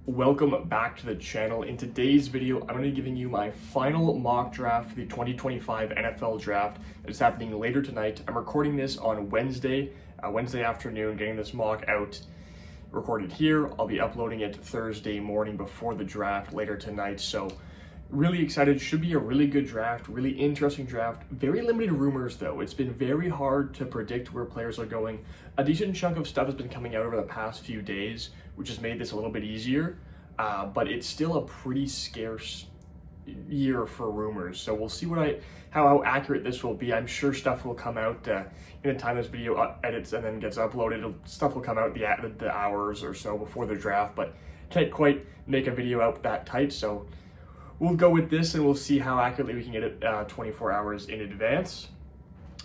Welcome back to the channel. In today's video, I'm going to be giving you my final mock draft for the 2025 NFL draft that is happening later tonight. I'm recording this on Wednesday afternoon, getting this mock out, recorded here. I'll be uploading it Thursday morning before the draft later tonight. So really excited. Should be a really good draft, really interesting draft. Very limited rumors though. It's been very hard to predict where players are going. A decent chunk of stuff has been coming out over the past few days, which has made this a little bit easier. But it's still a pretty scarce year for rumors. So we'll see how accurate this will be. I'm sure stuff will come out in the time this video edits and then gets uploaded. Stuff will come out the hours or so before the draft, but can't quite make a video out that tight. So we'll go with this and we'll see how accurately we can get it 24 hours in advance.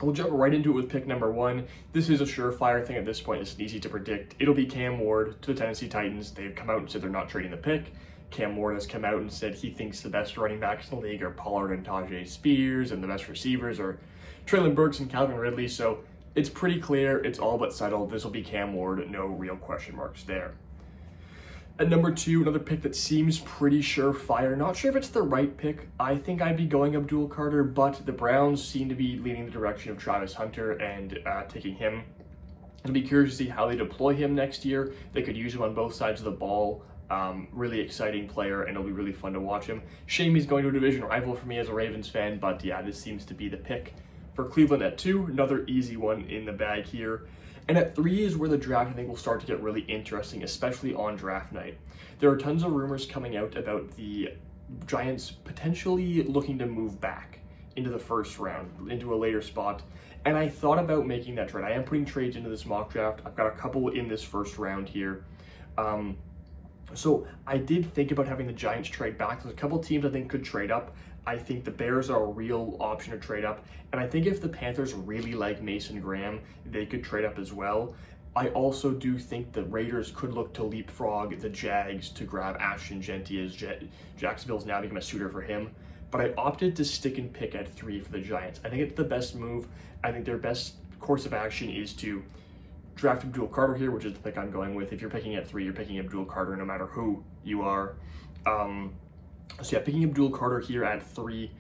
We'll jump right into it with pick number 1. This is a surefire thing at this point. It's easy to predict. It'll be Cam Ward to the Tennessee Titans. They've come out and said they're not trading the pick. Cam Ward has come out and said he thinks the best running backs in the league are Pollard and Tajay Spears, and the best receivers are Treylon Burks and Calvin Ridley. So it's pretty clear. It's all but settled. This will be Cam Ward. No real question marks there. At number 2, another pick that seems pretty surefire. Not sure if it's the right pick. I think I'd be going Abdul Carter, but the Browns seem to be leaning the direction of Travis Hunter and taking him. I'll be curious to see how they deploy him next year. They could use him on both sides of the ball. Really exciting player, and it'll be really fun to watch him. Shame he's going to a division rival for me as a Ravens fan, but yeah, this seems to be the pick for Cleveland at 2. Another easy one in the bag here. And at 3 is where the draft, I think, will start to get really interesting, especially on draft night. There are tons of rumors coming out about the Giants potentially looking to move back into the first round, into a later spot. And I thought about making that trade. I am putting trades into this mock draft. I've got a couple in this first round here. So I did think about having the Giants trade back. There's a couple teams I think could trade up. I think the Bears are a real option to trade up. And I think if the Panthers really like Mason Graham, they could trade up as well. I also do think the Raiders could look to leapfrog the Jags to grab Ashton Jeanty, as Jacksonville's now become a suitor for him. But I opted to stick and pick at 3 for the Giants. I think it's the best move. I think their best course of action is to draft Abdul Carter here, which is the pick I'm going with. If you're picking at 3, you're picking Abdul Carter no matter who you are. So yeah, picking Abdul Carter here at 3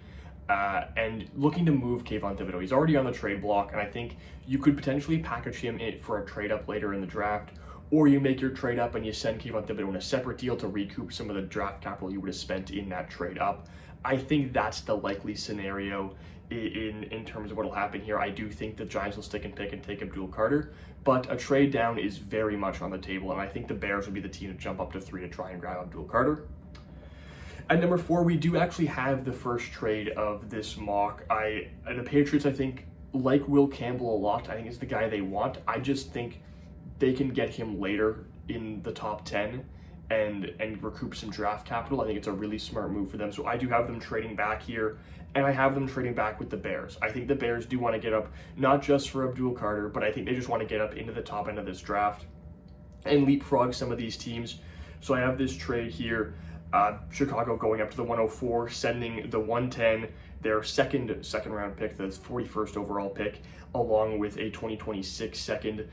and looking to move Kayvon Thibodeaux. He's already on the trade block, and I think you could potentially package him in for a trade up later in the draft, or you make your trade up and you send Kayvon Thibodeaux in a separate deal to recoup some of the draft capital you would have spent in that trade up. I think that's the likely scenario in terms of what will happen here. I do think the Giants will stick and pick and take Abdul Carter, but a trade down is very much on the table, and I think the Bears will be the team to jump up to 3 to try and grab Abdul Carter. At number 4, we do actually have the first trade of this mock. The Patriots, I think, like Will Campbell a lot. I think it's the guy they want. I just think they can get him later in the top 10 and recoup some draft capital. I think it's a really smart move for them. So I do have them trading back here, and I have them trading back with the Bears. I think the Bears do want to get up, not just for Abdul Carter, but I think they just want to get up into the top end of this draft and leapfrog some of these teams. So I have this trade here. Chicago going up to the 104, sending the 110, their second round pick, the 41st overall pick, along with a 2026 second.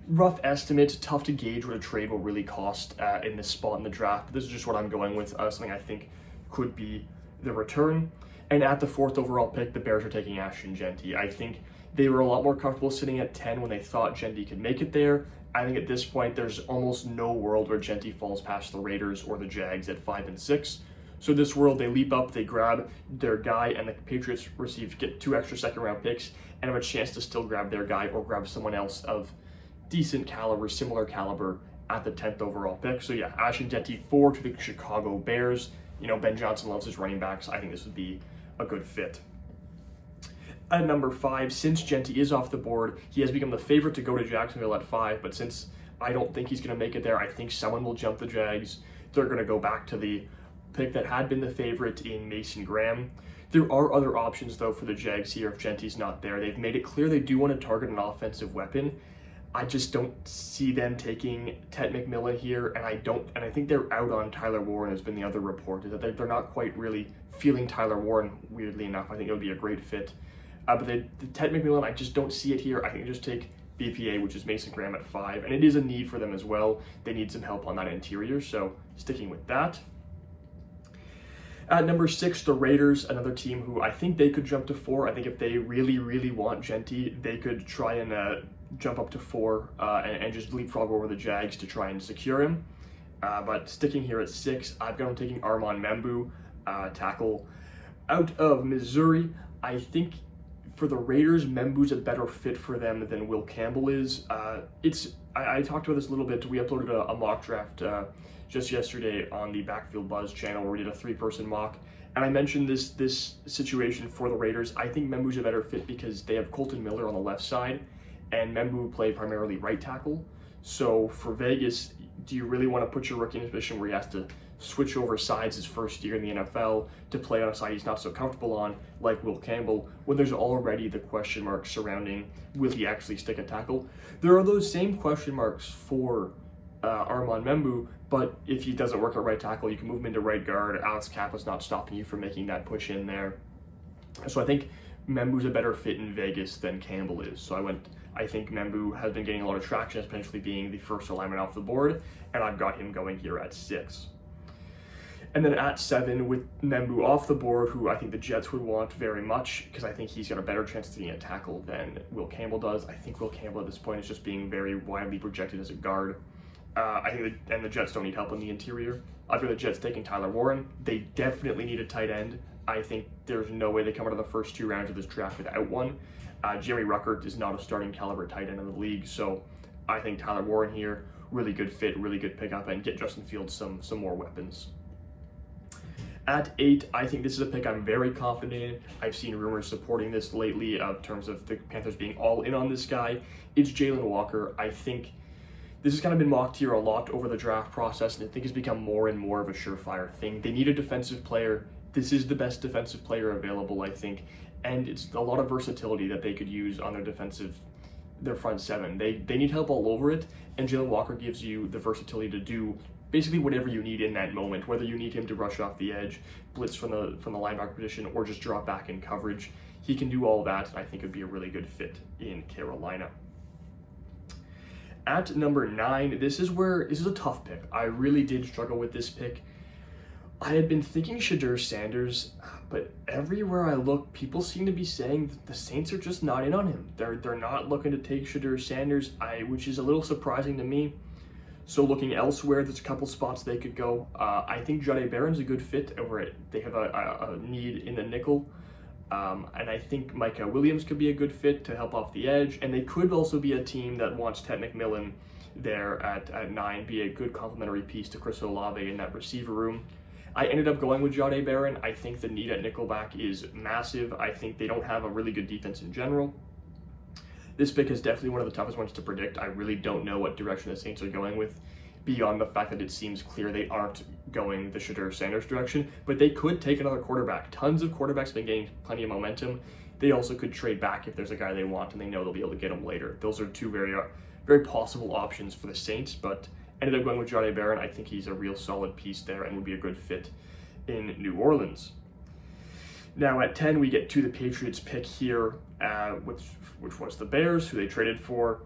Rough estimate, tough to gauge what a trade will really cost in this spot in the draft. But this is just what I'm going with, something I think could be the return. And at the 4th overall pick, the Bears are taking Ashton Jeanty. I think they were a lot more comfortable sitting at 10 when they thought Jeanty could make it there. I think at this point, there's almost no world where Jeanty falls past the Raiders or the Jags at 5 and 6. So this world, they leap up, they grab their guy, and the Patriots get 2 extra second-round picks and have a chance to still grab their guy or grab someone else of decent caliber, similar caliber at the 10th overall pick. So yeah, Ashton Jeanty 4 to the Chicago Bears. You know, Ben Johnson loves his running backs. I think this would be a good fit. At number 5, since Jeanty is off the board, he has become the favorite to go to Jacksonville at 5, but since I don't think he's going to make it there, I think someone will jump the Jags. They're going to go back to the pick that had been the favorite in Mason Graham. There are other options, though, for the Jags here if Jeanty's not there. They've made it clear they do want to target an offensive weapon. I just don't see them taking Ted McMillan here, and I think they're out on Tyler Warren has been the other report, is that they're not quite really feeling Tyler Warren, weirdly enough. I think it would be a great fit. But the Ted McMillan, I just don't see it here. I think just take BPA, which is Mason Graham at 5, and it is a need for them as well. They need some help on that interior, so sticking with that. At number 6, the Raiders, another team who I think they could jump to 4. I think if they really, really want JEANTY, they could try and jump up to 4 and just leapfrog over the Jags to try and secure him. But sticking here at 6, I've got him taking Armand Membou, tackle out of Missouri. I think for the Raiders, Membou's a better fit for them than Will Campbell is. I talked about this a little bit. We uploaded a mock draft just yesterday on the Backfield Buzz channel where we did a 3-person mock, and I mentioned this situation for the Raiders. I think Membou's a better fit because they have Colton Miller on the left side, and Membou played primarily right tackle. So for Vegas, do you really want to put your rookie in a position where he has to switch over sides his first year in the NFL to play on a side he's not so comfortable on, like Will Campbell, when there's already the question marks surrounding will he actually stick a tackle? There are those same question marks for Armand Membou, but if he doesn't work at right tackle, you can move him into right guard. Alex Kappa's not stopping you from making that push in there. So I think Membou's a better fit in Vegas than Campbell is. So I think Membou has been getting a lot of traction as potentially being the first alignment off the board, and I've got him going here at 6. And then at 7, with Membou off the board, who I think the Jets would want very much, because I think he's got a better chance of being a tackle than Will Campbell does. I think Will Campbell at this point is just being very widely projected as a guard. I think the Jets don't need help in the interior. I've got the Jets taking Tyler Warren. They definitely need a tight end. I think there's no way they come out of the first 2 rounds of this draft without one. Jeremy Ruckert is not a starting caliber tight end in the league, so I think Tyler Warren here, really good fit, really good pickup, and get Justin Fields some more weapons. At 8, I think this is a pick I'm very confident in. I've seen rumors supporting this lately in terms of the Panthers being all in on this guy. It's Jalen Walker. I think this has kind of been mocked here a lot over the draft process, and I think it's become more and more of a surefire thing. They need a defensive player. This is the best defensive player available, I think, and it's a lot of versatility that they could use on their front 7. They need help all over it, and Jalen Walker gives you the versatility to do basically whatever you need in that moment, whether you need him to rush off the edge, blitz from the linebacker position, or just drop back in coverage. He can do all that, and I think it'd be a really good fit in Carolina. At number 9, this is a tough pick. I really did struggle with this pick. I had been thinking Shedeur Sanders, but everywhere I look, people seem to be saying that the Saints are just not in on him. They're not looking to take Shedeur Sanders, which is a little surprising to me. So looking elsewhere, there's a couple spots they could go. I think Jahdae Barron's a good fit over it. They have a need in the nickel. And I think Micah Williams could be a good fit to help off the edge. And they could also be a team that wants Ted McMillan there at 9, be a good complementary piece to Chris Olave in that receiver room. I ended up going with Jahdae Barron. I think the need at nickelback is massive. I think they don't have a really good defense in general. This pick is definitely one of the toughest ones to predict. I really don't know what direction the Saints are going with, beyond the fact that it seems clear they aren't going the Shedeur Sanders direction, but they could take another quarterback. Tons of quarterbacks have been getting plenty of momentum. They also could trade back if there's a guy they want and they know they'll be able to get him later. Those are 2 very, very possible options for the Saints, but ended up going with Jahdae Barron. I think he's a real solid piece there and would be a good fit in New Orleans. Now at 10, we get to the Patriots pick here, which was the Bears, who they traded for,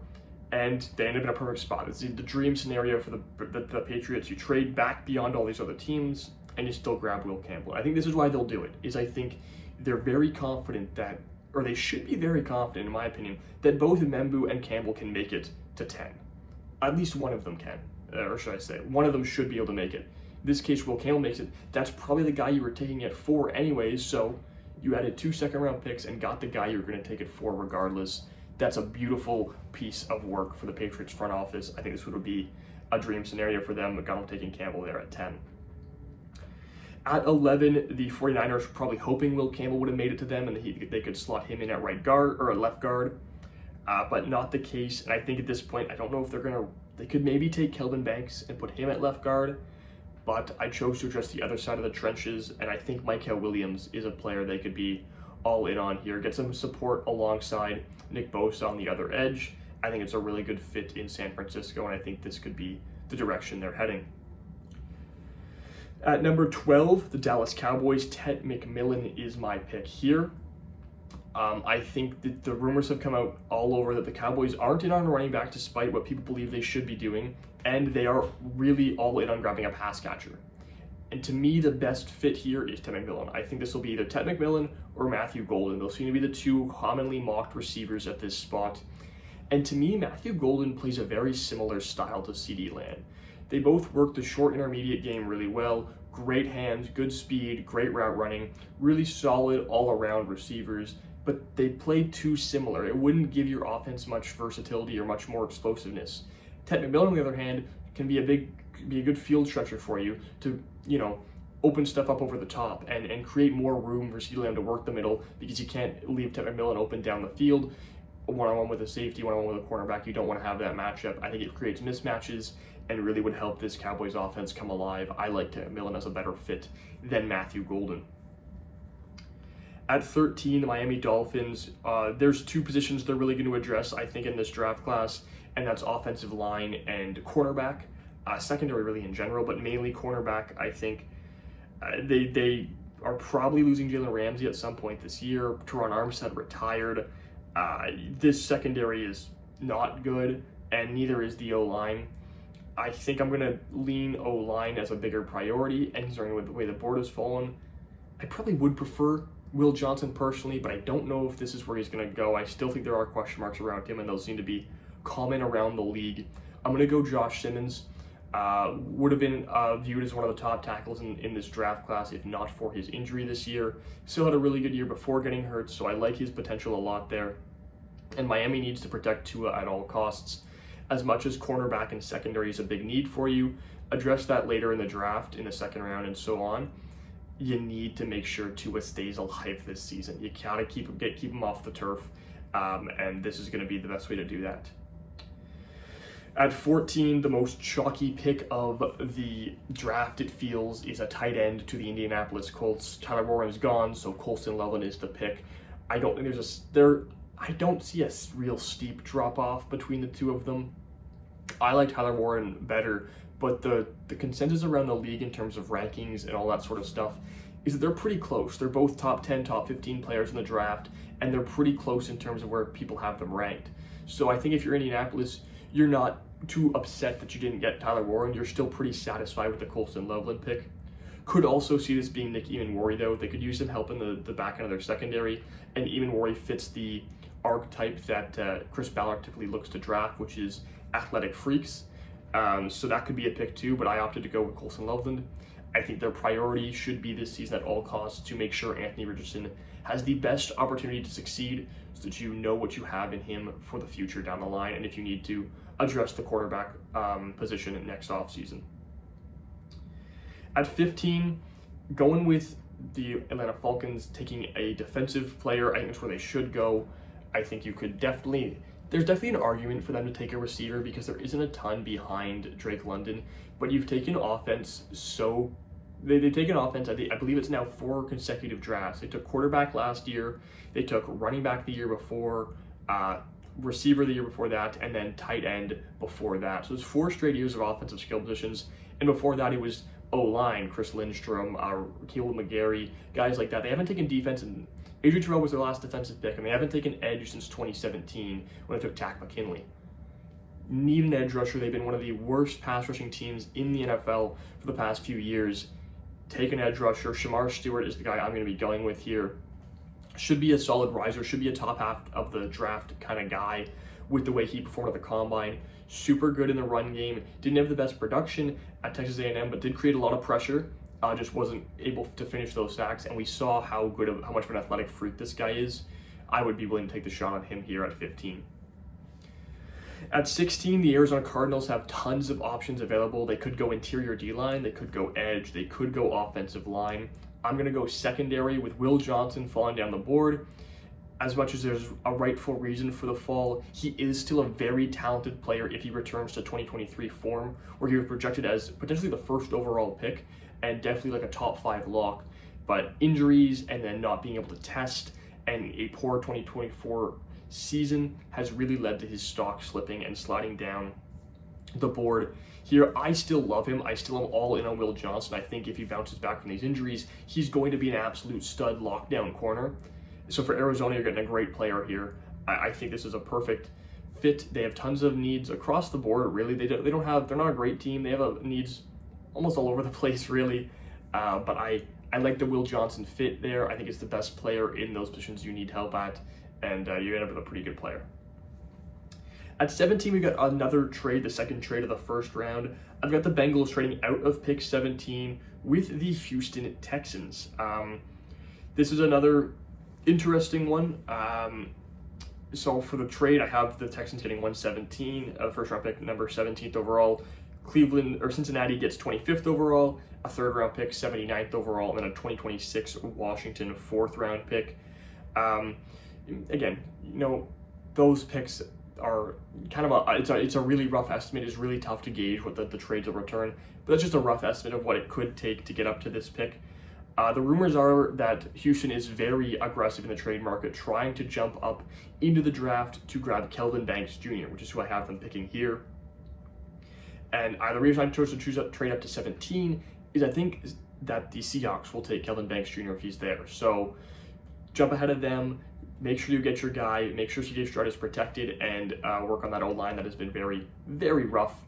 and they ended up in a perfect spot. This is the dream scenario for the Patriots. You trade back beyond all these other teams, and you still grab Will Campbell. I think this is why they'll do it, is I think they're very confident that, or they should be very confident, in my opinion, that both Membou and Campbell can make it to 10. At least one of them can, or should I say, one of them should be able to make it. In this case, Will Campbell makes it. That's probably the guy you were taking at 4 anyways, so you added 2 second-round picks and got the guy you were going to take at 4 regardless. That's a beautiful piece of work for the Patriots front office. I think this would be a dream scenario for them, but got them taking Campbell there at 10. At 11, the 49ers were probably hoping Will Campbell would have made it to them and they could slot him in at right guard or at left guard, but not the case. And I think at this point, I don't know if they could maybe take Kelvin Banks and put him at left guard, but I chose to address the other side of the trenches, and I think Micah Williams is a player they could be all in on here. Get some support alongside Nick Bosa on the other edge. I think it's a really good fit in San Francisco, and I think this could be the direction they're heading. At number 12, the Dallas Cowboys, Ted McMillan is my pick here. I think that the rumors have come out all over that the Cowboys aren't in on running back despite what people believe they should be doing, and they are really all in on grabbing a pass catcher. And to me, the best fit here is Ted McMillan. I think this will be either Ted McMillan or Matthew Golden. Those seem to be the two commonly mocked receivers at this spot. And to me, Matthew Golden plays a very similar style to CeeDee Lamb. They both work the short intermediate game really well. Great hands, good speed, great route running, really solid all-around receivers, but they play too similar. It wouldn't give your offense much versatility or much more explosiveness. Ted McMillan, on the other hand, can be a good field stretcher for you to, open stuff up over the top and create more room for CeeDee Lamb to work the middle, because you can't leave Ted McMillan open down the field. One-on-one with a safety, one-on-one with a cornerback, you don't want to have that matchup. I think it creates mismatches and really would help this Cowboys offense come alive. I like Ted McMillan as a better fit than Matthew Golden. At 13, the Miami Dolphins, there's two positions they're really going to address, I think, in this draft class, and that's offensive line and cornerback. Secondary really in general, but mainly cornerback. I think they are probably losing Jalen Ramsey at some point this year. Teron Armstead retired. This secondary is not good, and neither is the O-line. I think I'm going to lean O-line as a bigger priority, and considering with the way the board has fallen, I probably would prefer Will Johnson personally, but I don't know if this is where he's going to go. I still think there are question marks around him, and those seem to be common around the league. I'm going to go Josh Simmons. Would have been viewed as one of the top tackles in this draft class if not for his injury this year. Still had a really good year before getting hurt, so I like his potential a lot there. And Miami needs to protect Tua at all costs. As much as cornerback and secondary is a big need for you, address that later in the draft, in the second round and so on. You need to make sure Tua stays alive this season. You gotta keep him off the turf, and this is going to be the best way to do that. At 14, the most chalky pick of the draft, it feels, is a tight end to the Indianapolis Colts. Tyler Warren's gone, so Colston Loveland is the pick. I don't think I don't see a real steep drop-off between the two of them. I like Tyler Warren better, but the consensus around the league in terms of rankings and all that sort of stuff is that they're pretty close. They're both top 10, top 15 players in the draft, and they're pretty close in terms of where people have them ranked. So I think if you're Indianapolis, you're not too upset that you didn't get Tyler Warren. You're still pretty satisfied with the Colston Loveland pick. Could also see this being Nick Emanwari, though. They could use him helping the back end of their secondary, and Emanwari fits the archetype that Chris Ballard typically looks to draft, which is athletic freaks. So that could be a pick too, but I opted to go with Colston Loveland. I think their priority should be this season at all costs to make sure Anthony Richardson has the best opportunity to succeed, so that you know what you have in him for the future down the line, and if you need to address the quarterback position next offseason. At 15, going with the Atlanta Falcons, taking a defensive player, I think that's where they should go. I think there's definitely an argument for them to take a receiver because there isn't a ton behind Drake London, but you've taken offense they've taken offense, I believe it's now 4 consecutive drafts. They took quarterback last year, they took running back the year before, receiver the year before that, and then tight end before that. So it's 4 straight years of offensive skill positions, and before that it was O-line, Chris Lindstrom, Caleb McGarry, guys like that. They haven't taken defense, and Adrian Terrell was their last defensive pick, and they haven't taken edge since 2017 when they took Takk McKinley. Need an edge rusher. They've been one of the worst pass rushing teams in the NFL for the past few years. Take an edge rusher. Shamar Stewart is the guy I'm going to be going with here. Should be a solid riser, should be a top half of the draft kind of guy with the way he performed at the combine. Super good in the run game. Didn't have the best production at Texas A&M, but did create a lot of pressure. Just wasn't able to finish those sacks, and we saw how much of an athletic fruit this guy is. I would be willing to take the shot on him here at 15. At 16, the Arizona Cardinals have tons of options available. They could go interior D-line, they could go edge, they could go offensive line. I'm going to go secondary with Will Johnson falling down the board. As much as there's a rightful reason for the fall, he is still a very talented player if he returns to 2023 form, where he was projected as potentially the first overall pick and definitely like a top 5 lock. But injuries and then not being able to test and a poor 2024 season has really led to his stock slipping and sliding down the board. Here, I still love him. I still am all in on Will Johnson. I think if he bounces back from these injuries, he's going to be an absolute stud lockdown corner. So for Arizona, you're getting a great player here. I think this is a perfect fit. They have tons of needs across the board, really. They're not a great team. They have needs almost all over the place, really. But I like the Will Johnson fit there. I think it's the best player in those positions you need help at, and you end up with a pretty good player. At 17, we got another trade, the second trade of the first round. I've got the Bengals trading out of pick 17 with the Houston Texans. This is another interesting one. So for the trade, I have the Texans getting 117, first round pick, number 17th overall. Cincinnati gets 25th overall, a third round pick, 79th overall, and then a 2026 Washington fourth round pick. Again, those picks are kind of it's a really rough estimate. It's really tough to gauge what the trades will return, but that's just a rough estimate of what it could take to get up to this pick. The rumors are that Houston is very aggressive in the trade market, trying to jump up into the draft to grab Kelvin Banks Jr., which is who I have them picking here. And the reason I chose to trade up to 17 is I think that the Seahawks will take Kelvin Banks Jr. if he's there. So jump ahead of them, make sure you get your guy, make sure CJ Stroud is protected, and work on that O-line that has been very, very rough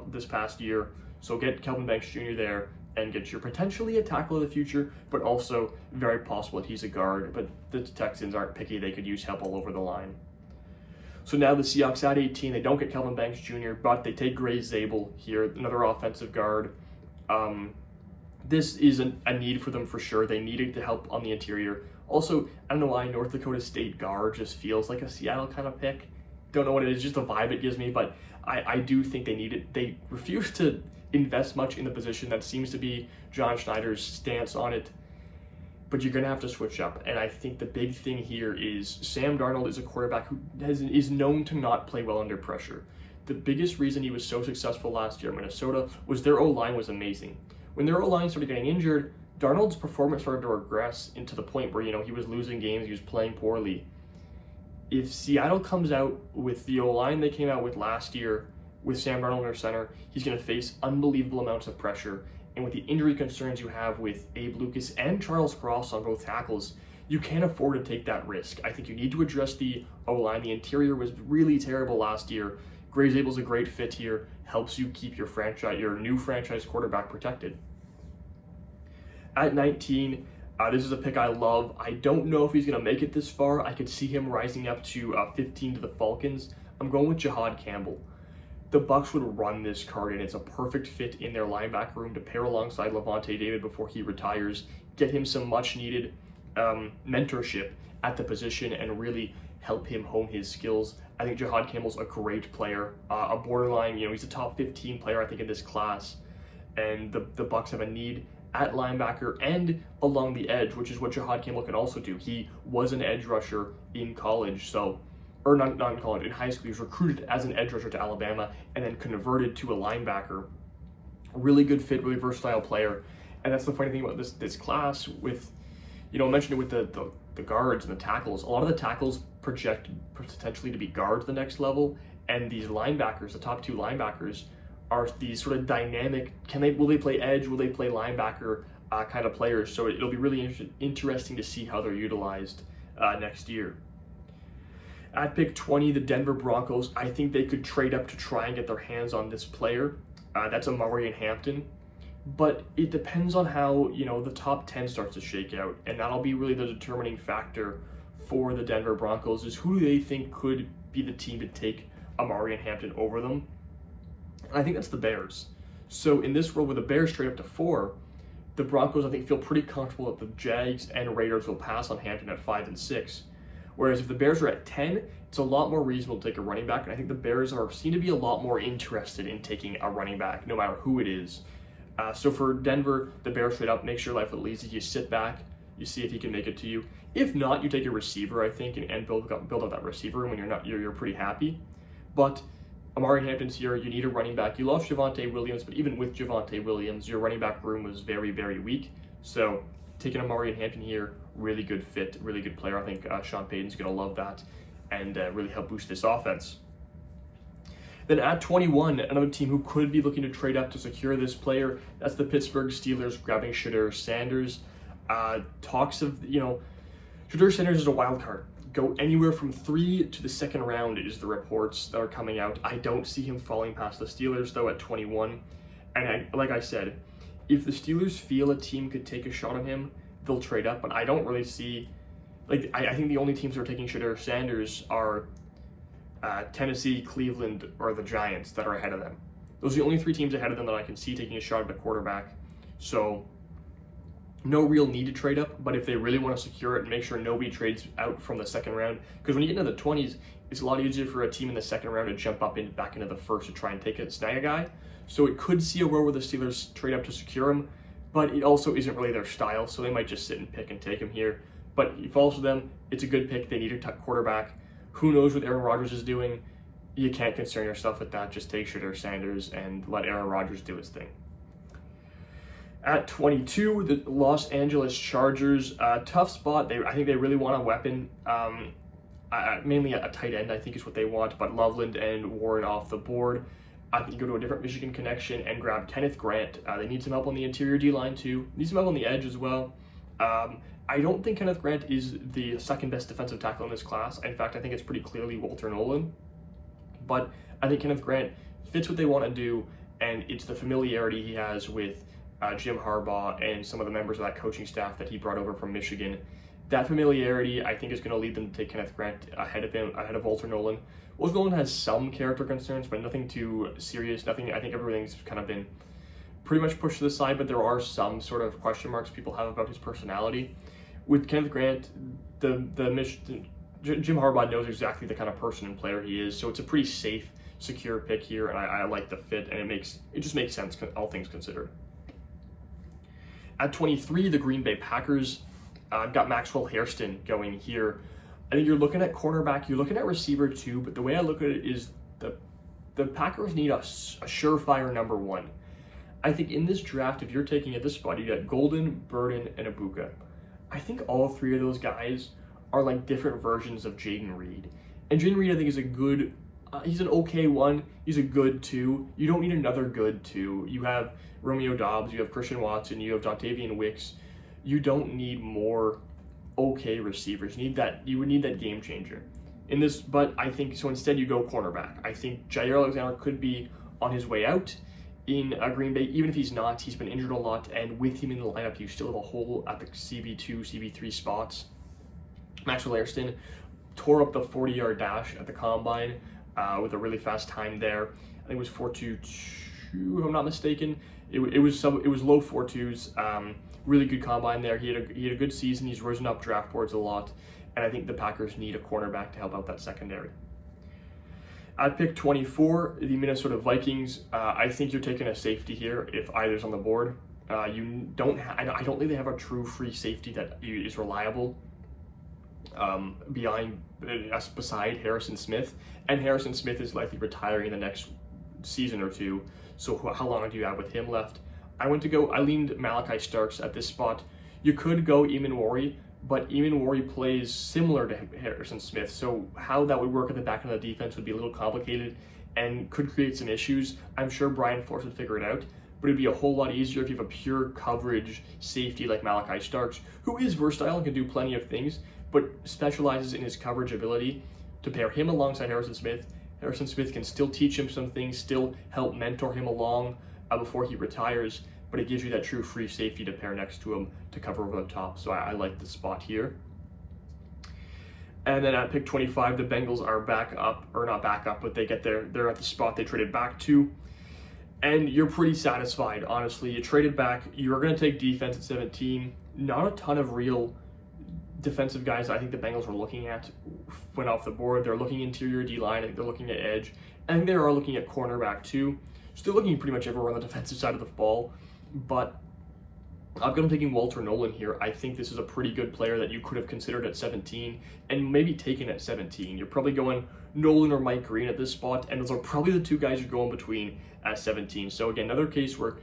this past year. So get Kelvin Banks Jr. there and get your potentially a tackle of the future, but also very possible that he's a guard. But the Texans aren't picky. They could use help all over the line. So now the Seahawks at 18, they don't get Kelvin Banks Jr., but they take Gray Zabel here, another offensive guard. This is a need for them for sure. They needed the help on the interior. Also, I don't know why North Dakota State guard just feels like a Seattle kind of pick. Don't know what it is, just the vibe it gives me, but I do think they need it. They refuse to invest much in the position. That seems to be John Schneider's stance on it. But you're going to have to switch up. And I think the big thing here is Sam Darnold is a quarterback who is known to not play well under pressure. The biggest reason he was so successful last year in Minnesota was their O-line was amazing. When their O-line started getting injured, Darnold's performance started to regress into the point where, he was losing games, he was playing poorly. If Seattle comes out with the O-line they came out with last year, with Sam Darnold in their center, he's going to face unbelievable amounts of pressure. And with the injury concerns you have with Abe Lucas and Charles Cross on both tackles, you can't afford to take that risk. I think you need to address the O-line. The interior was really terrible last year. Gray Zabel's a great fit here, helps you keep your new franchise quarterback protected. At 19, this is a pick I love. I don't know if he's going to make it this far. I could see him rising up to 15 to the Falcons. I'm going with Jihad Campbell. The Bucs would run this card, and it's a perfect fit in their linebacker room to pair alongside Levante David before he retires, get him some much-needed mentorship at the position, and really help him hone his skills. I think Jihad Campbell's a great player, a borderline, he's a top 15 player, I think, in this class, and the Bucs have a need at linebacker and along the edge, which is what Jihad Campbell can also do. He was an edge rusher in college, or not in college, in high school. He was recruited as an edge rusher to Alabama and then converted to a linebacker. Really good fit, really versatile player. And that's the funny thing about this class with, I mentioned it with the guards and the tackles. A lot of the tackles project potentially to be guards the next level, and these linebackers, the top two linebackers, are these sort of dynamic, will they play edge, will they play linebacker kind of players. So it'll be really interesting to see how they're utilized next year. At pick 20, the Denver Broncos, I think they could trade up to try and get their hands on this player. That's Amari Hampton. But it depends on how, the top 10 starts to shake out. And that'll be really the determining factor for the Denver Broncos, is who they think could be the team to take Amari Hampton over them. And I think that's the Bears. So in this role, with the Bears trade up to 4, the Broncos, I think, feel pretty comfortable that the Jags and Raiders will pass on Hampton at 5 and 6. Whereas if the Bears are at 10, it's a lot more reasonable to take a running back. And I think the Bears seem to be a lot more interested in taking a running back, no matter who it is. So for Denver, the Bears trade up, makes your life a little easy. You sit back, you see if he can make it to you. If not, you take a receiver, I think, and build up that receiver room when you're pretty happy. But Amari Hampton's here. You need a running back. You lost Javonte Williams, but even with Javonte Williams, your running back room was very, very weak. So taking Amari Hampton here, really good fit, really good player. I think Sean Payton's going to love that and really help boost this offense. Then at 21, another team who could be looking to trade up to secure this player, that's the Pittsburgh Steelers grabbing Shedeur Sanders. Talks of, Shedeur Sanders is a wild card. Go anywhere from 3 to the second round is the reports that are coming out. I don't see him falling past the Steelers, though, at 21. And like I said, if the Steelers feel a team could take a shot on him, they'll trade up. But I don't really see, like, I think the only teams that are taking Shedeur Sanders are Tennessee, Cleveland, or the Giants that are ahead of them. Those are the only 3 teams ahead of them that I can see taking a shot at the quarterback. So no real need to trade up, but if they really want to secure it and make sure nobody trades out from the second round, because when you get into the 20s, it's a lot easier for a team in the second round to jump up back into the first to try and snag a guy. So it could see a world where the Steelers trade up to secure him, but it also isn't really their style, so they might just sit and pick and take him here. But he falls to them. It's a good pick. They need a quarterback. Who knows what Aaron Rodgers is doing? You can't concern yourself with that. Just take Shedeur Sanders and let Aaron Rodgers do his thing. At 22, the Los Angeles Chargers, tough spot. I think they really want a weapon, mainly a tight end, I think is what they want, but Loveland and Warren off the board. I think you go to a different Michigan connection and grab Kenneth Grant. They need some help on the interior D-line too. Need some help on the edge as well. I don't think Kenneth Grant is the second best defensive tackle in this class. In fact, I think it's pretty clearly Walter Nolan. But I think Kenneth Grant fits what they want to do, and it's the familiarity he has with Jim Harbaugh and some of the members of that coaching staff that he brought over from Michigan. That familiarity, I think, is going to lead them to take Kenneth Grant ahead of Walter Nolan. Walter Nolan has some character concerns, but nothing too serious. I think everything's kind of been pretty much pushed to the side, but there are some sort of question marks people have about his personality. With Kenneth Grant, Jim Harbaugh knows exactly the kind of person and player he is, so it's a pretty safe, secure pick here, and I like the fit, and it just makes sense, all things considered. At 23, the Green Bay Packers. I've got Maxwell Hairston going here. I think you're looking at cornerback, you're looking at receiver too, but the way I look at it is the Packers need a surefire number 1. I think in this draft, if you're taking at this spot, you got Golden, Burden, and Ibuka. I think all 3 of those guys are like different versions of Jaden Reed. And Jaden Reed, I think, is a good, he's an okay 1, he's a good 2. You don't need another good 2. You have Romeo Doubs, you have Christian Watson, you have Dontavian Wicks. You don't need more okay receivers. You would need that game changer in this, but I think so. Instead, you go cornerback. I think Jair Alexander could be on his way out in Green Bay. Even if he's not, he's been injured a lot, and with him in the lineup, you still have a hole at the CB2, CB3 spots. Maxwell Hairston tore up the 40-yard dash at the combine with a really fast time there. I think it was 4.22, if I'm not mistaken. It was low 4.2s. Really good combine there. He had a good season. He's risen up draft boards a lot, and I think the Packers need a cornerback to help out that secondary. At pick 24, the Minnesota Vikings. I think you're taking a safety here if either's on the board. I don't think they have a true free safety that is reliable beside Harrison Smith, and Harrison Smith is likely retiring in the next season or two. So how long do you have with him left? I leaned Malachi Starks at this spot. You could go Eamon Warry, but Eamon Warry plays similar to Harrison Smith, so how that would work at the back end of the defense would be a little complicated and could create some issues. I'm sure Brian Flores would figure it out, but it'd be a whole lot easier if you have a pure coverage safety like Malachi Starks, who is versatile and can do plenty of things, but specializes in his coverage ability. To pair him alongside Harrison Smith can still teach him some things, still help mentor him along before he retires, but it gives you that true free safety to pair next to him to cover over the top. So I like the spot here. And then at pick 25, the Bengals are not back up, but they're at the spot they traded back to. And you're pretty satisfied, honestly. You traded back, you're going to take defense at 17. Not a ton of real defensive guys I think the Bengals were looking at went off the board. They're looking interior D-line, I think they're looking at edge, and they are looking at cornerback too. Still looking pretty much everywhere on the defensive side of the ball, but I've got them taking Walter Nolan here. I think this is a pretty good player that you could have considered at 17 and maybe taken at 17. You're probably going Nolan or Mike Green at this spot, and those are probably the 2 guys you're going between at 17. So again, another case where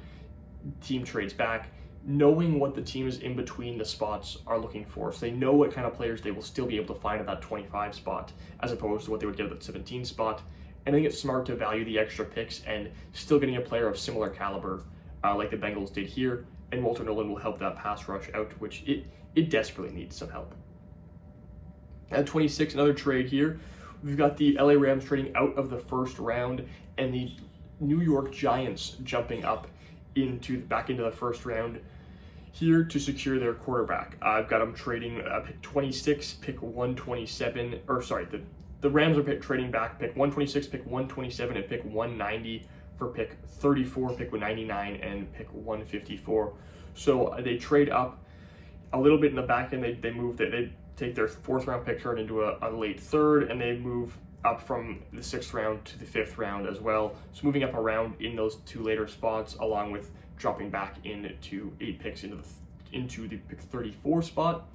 team trades back, knowing what the teams in between the spots are looking for. So they know what kind of players they will still be able to find at that 25 spot as opposed to what they would get at that 17 spot. And I think it's smart to value the extra picks and still getting a player of similar caliber like the Bengals did here. And Walter Nolan will help that pass rush out, which it desperately needs some help. At 26, another trade here. We've got the LA Rams trading out of the first round and the New York Giants jumping up back into the first round here to secure their quarterback. I've got them trading pick 26, pick 127, or sorry, the Rams are trading back pick 126, pick 127, and pick 190 for pick 34, pick 199, and pick 154. So they trade up a little bit in the back end. They move it. They take their fourth round pick, turn into a late third, and they move up from the sixth round to the fifth round as well. So moving up around in those two later spots, along with dropping back into 8 picks into the pick 34 spot.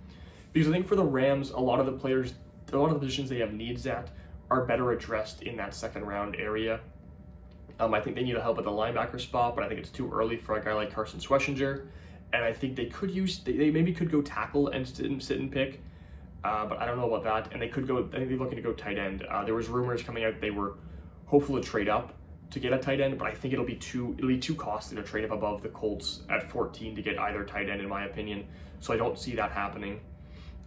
Because I think for the Rams, a lot of the positions they have needs at are better addressed in that second round area. I think they need help at the linebacker spot, but I think it's too early for a guy like Carson Schwessinger. And I think they maybe could go tackle and sit and pick. But I don't know about that. And they could go, I think they're looking to go tight end. There was rumors coming out they were hopeful to trade up to get a tight end, but I think it'll be too costly to trade up above the Colts at 14 to get either tight end, in my opinion. So I don't see that happening.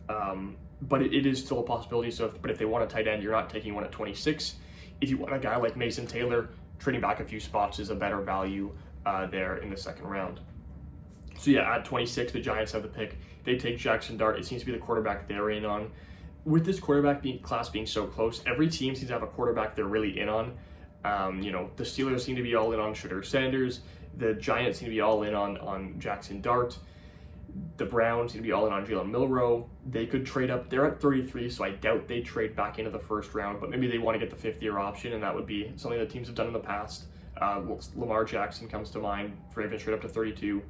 But it is still a possibility. But if they want a tight end, you're not taking one at 26. If you want a guy like Mason Taylor, trading back a few spots is a better value there in the second round. So yeah, at 26, the Giants have the pick. They take Jackson Dart. It seems to be the quarterback they're in on. With this quarterback class being so close, every team seems to have a quarterback they're really in on. The Steelers seem to be all in on Shedeur Sanders. The Giants seem to be all in on Jackson Dart. The Browns seem to be all in on Jalen Milroe. They could trade up. They're at 33, so I doubt they trade back into the first round, but maybe they want to get the fifth-year option, and that would be something that teams have done in the past. Lamar Jackson comes to mind. Ravens trade up to 32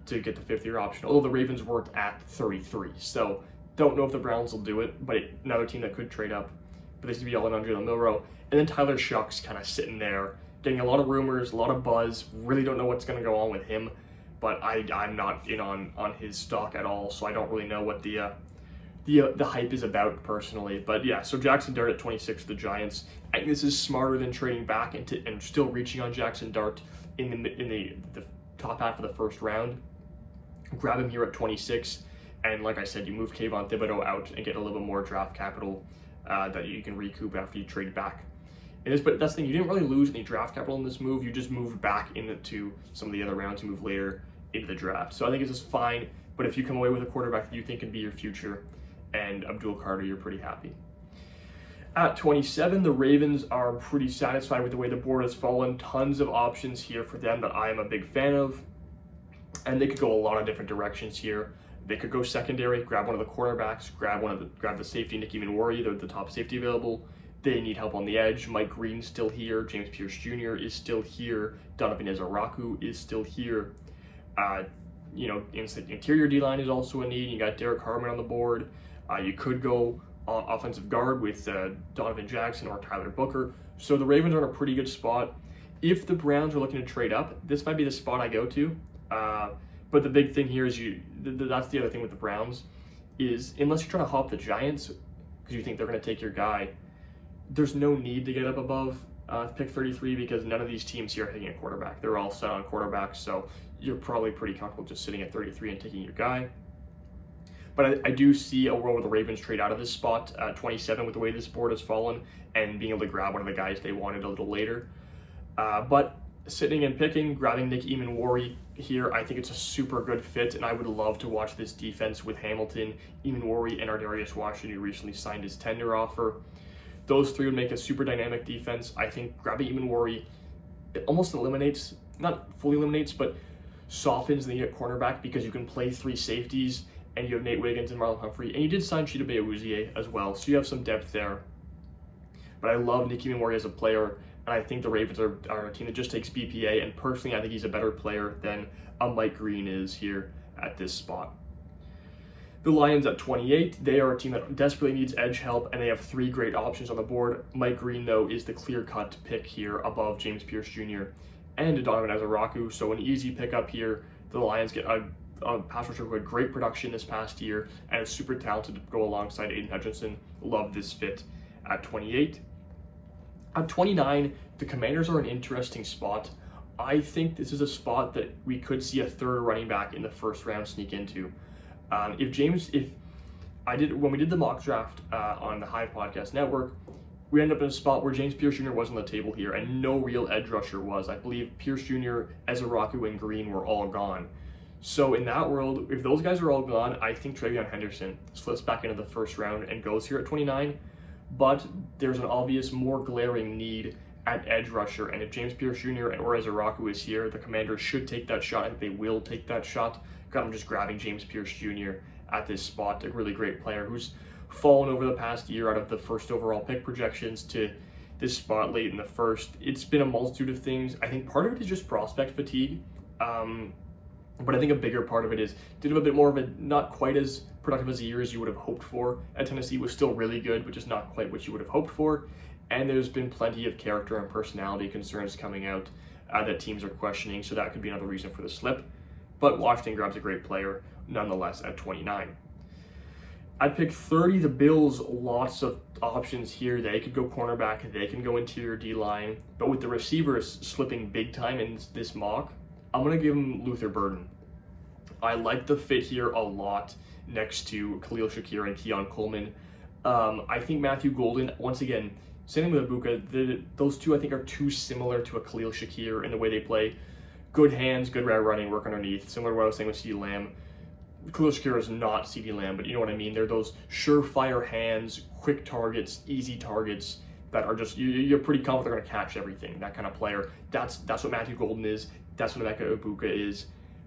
to get the fifth-year option, although the Ravens weren't at 33. So don't know if the Browns will do it, but another team that could trade up. But they seem to be all in on Jalen Milroe. And then Tyler Shuck's kind of sitting there, getting a lot of rumors, a lot of buzz. Really don't know what's going to go on with him, but I'm not in on his stock at all, so I don't really know what the hype is about personally. But yeah, so Jackson Dart at 26 for the Giants. I think this is smarter than trading back and still reaching on Jackson Dart in the top half of the first round. Grab him here at 26, and like I said, you move Kayvon Thibodeau out and get a little bit more draft capital that you can recoup after you trade back. But that's the thing, you didn't really lose any draft capital in this move. You just moved back into some of the other rounds. You move later into the draft. So I think it's just fine, but if you come away with a quarterback that you think can be your future and Abdul Carter, you're pretty happy. At 27, the Ravens are pretty satisfied with the way the board has fallen. Tons of options here for them that I am a big fan of. And they could go a lot of different directions here. They could go secondary, grab one of the cornerbacks, grab the safety, Nicky Manwari, the top safety available. They need help on the edge. Mike Green's still here. James Pierce Jr. is still here. Donovan Ezaraku is still here. Interior D-line is also a need. You got Derek Harmon on the board. You could go offensive guard with Donovan Jackson or Tyler Booker. So the Ravens are in a pretty good spot. If the Browns are looking to trade up, this might be the spot I go to. But the big thing here is that's the other thing with the Browns is unless you're trying to hop the Giants because you think they're going to take your guy, there's no need to get up above pick 33 because none of these teams here are taking a quarterback. They're all set on quarterbacks, so you're probably pretty comfortable just sitting at 33 and taking your guy. But I do see a world where the Ravens trade out of this spot at 27 with the way this board has fallen and being able to grab one of the guys they wanted a little later. But sitting and picking, grabbing Nick Emanwari here, I think it's a super good fit, and I would love to watch this defense with Hamilton, Emanwari, and Ardarius Washington, who recently signed his tender offer. Those three would make a super dynamic defense. I think grabbing Emanwari, it almost eliminates, not fully eliminates, but softens the need at cornerback because you can play three safeties, and you have Nate Wiggins and Marlon Humphrey, and you did sign Chidobe Awuzie as well, so you have some depth there. But I love Nick Emanwari as a player, and I think the Ravens are a team that just takes BPA, and personally, I think he's a better player than a Mike Green is here at this spot. The Lions at 28, they are a team that desperately needs edge help, and they have three great options on the board. Mike Green, though, is the clear-cut pick here above James Pierce Jr. and Donovan Ezaraku, so an easy pickup here. The Lions get a pass rusher who had great production this past year and is super talented to go alongside Aiden Hutchinson. Love this fit at 28. At 29, the Commanders are an interesting spot. I think this is a spot that we could see a third running back in the first round sneak into. If when we did the mock draft on the Hive Podcast Network, we ended up in a spot where James Pierce Jr. was on the table here, and no real edge rusher was. I believe Pierce Jr., Ezaraku, and Green were all gone. So in that world, if those guys are all gone, I think Travion Henderson slips back into the first round and goes here at 29. But there's an obvious, more glaring need at edge rusher, and if James Pierce Jr. or Ezaraku is here, the Commanders should take that shot. I think they will take that shot. I'm just grabbing James Pierce Jr. at this spot, a really great player who's fallen over the past year out of the first overall pick projections to this spot late in the first. It's been a multitude of things. I think part of it is just prospect fatigue, but I think a bigger part of it is did have a bit more of a not quite as productive as a year as you would have hoped for. At Tennessee was still really good, but just not quite what you would have hoped for. And there's been plenty of character and personality concerns coming out that teams are questioning, so that could be another reason for the slip. But Washington grabs a great player nonetheless at 29. At pick 30, the Bills, lots of options here. They could go cornerback, they can go interior D-line, but with the receivers slipping big time in this mock, I'm going to give him Luther Burden. I like the fit here a lot next to Khalil Shakir and Keon Coleman. I think Matthew Golden, once again, same with Ibuka, those two I think are too similar to a Khalil Shakir in the way they play. Good hands, good route running, work underneath, similar to what I was saying with CeeDee Lamb. Khalil Shakir is not CeeDee Lamb, but you know what I mean. They're those surefire hands, quick targets, easy targets that are just, you're pretty confident they're going to catch everything, that kind of player. That's what Matthew Golden is. That's what Emeka Ibuka is.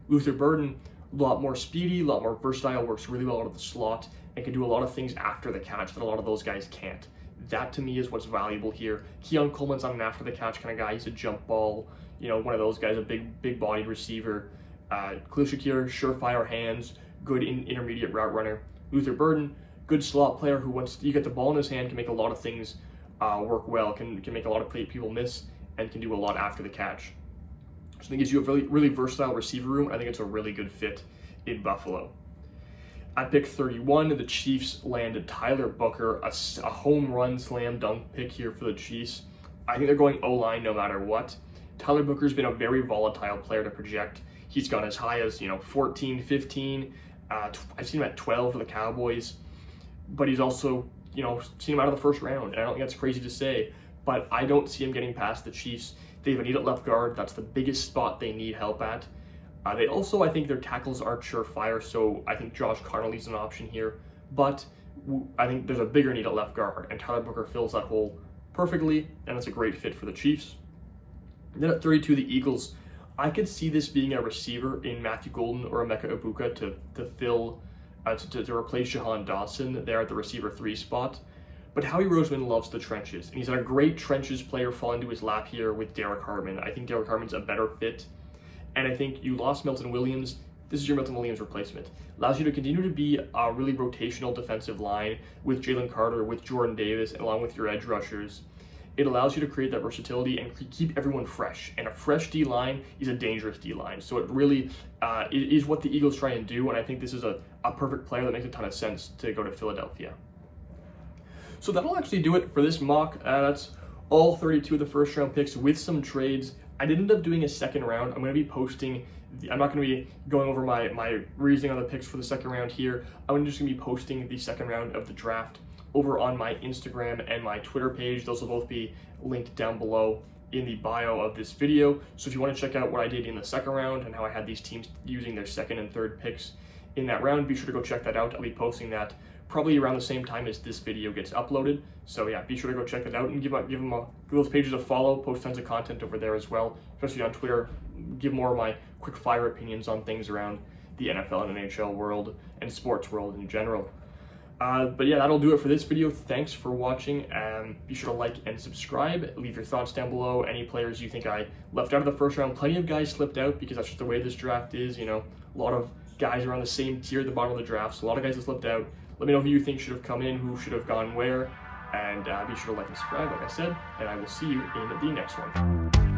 Luther Burden, a lot more speedy, a lot more versatile, works really well out of the slot, and can do a lot of things after the catch that a lot of those guys can't. That to me is what's valuable here. Keon Coleman's not an after the catch kind of guy. He's a jump ball, one of those guys, a big bodied receiver. Khalil Shakir, surefire hands, good intermediate route runner. Luther Burden, good slot player who once you get the ball in his hand can make a lot of things work well, can make a lot of people miss, and can do a lot after the catch. So I think it gives you a really, really versatile receiver room. I think it's a really good fit in Buffalo. At pick 31, the Chiefs landed Tyler Booker, a home run slam dunk pick here for the Chiefs. I think they're going O-line no matter what. Tyler Booker's been a very volatile player to project. He's gone as high as 14, 15. I've seen him at 12 for the Cowboys, but he's also seen him out of the first round. And I don't think that's crazy to say, but I don't see him getting past the Chiefs. They have a need at left guard. That's the biggest spot they need help at. They also, I think their tackles aren't surefire, so I think Josh Connolly's an option here. But I think there's a bigger need at left guard, and Tyler Booker fills that hole perfectly, and it's a great fit for the Chiefs. And then at 32, the Eagles, I could see this being a receiver in Matthew Golden or Emeka Ibuka to replace Jahan Dawson there at the receiver 3 spot. But Howie Roseman loves the trenches, and he's had a great trenches player fall into his lap here with Derek Hartman. I think Derek Hartman's a better fit. And I think you lost Milton Williams. This is your Milton Williams replacement. Allows you to continue to be a really rotational defensive line with Jalen Carter, with Jordan Davis, and along with your edge rushers. It allows you to create that versatility and keep everyone fresh. And a fresh D-line is a dangerous D-line. So it really is what the Eagles try and do. And I think this is a perfect player that makes a ton of sense to go to Philadelphia. So that'll actually do it for this mock. That's all 32 of the first round picks with some trades. I did end up doing a second round. I'm going to be posting, I'm not going to be going over my reasoning on the picks for the second round here. I'm just going to be posting the second round of the draft over on my Instagram and my Twitter page. Those will both be linked down below in the bio of this video. So if you want to check out what I did in the second round and how I had these teams using their second and third picks in that round, be sure to go check that out. I'll be posting that probably around the same time as this video gets uploaded. So yeah, be sure to go check that out and give those pages a follow. Post tons of content over there as well, especially on Twitter. Give more of my quick fire opinions on things around the NFL and NHL world and sports world in general. But yeah, that'll do it for this video. Thanks for watching. Be sure to like and subscribe. Leave your thoughts down below. Any players you think I left out of the first round. Plenty of guys slipped out because that's just the way this draft is. A lot of guys are on the same tier at the bottom of the draft, so a lot of guys have slipped out. Let me know who you think should have come in, who should have gone where, and be sure to like and subscribe, like I said, and I will see you in the next one.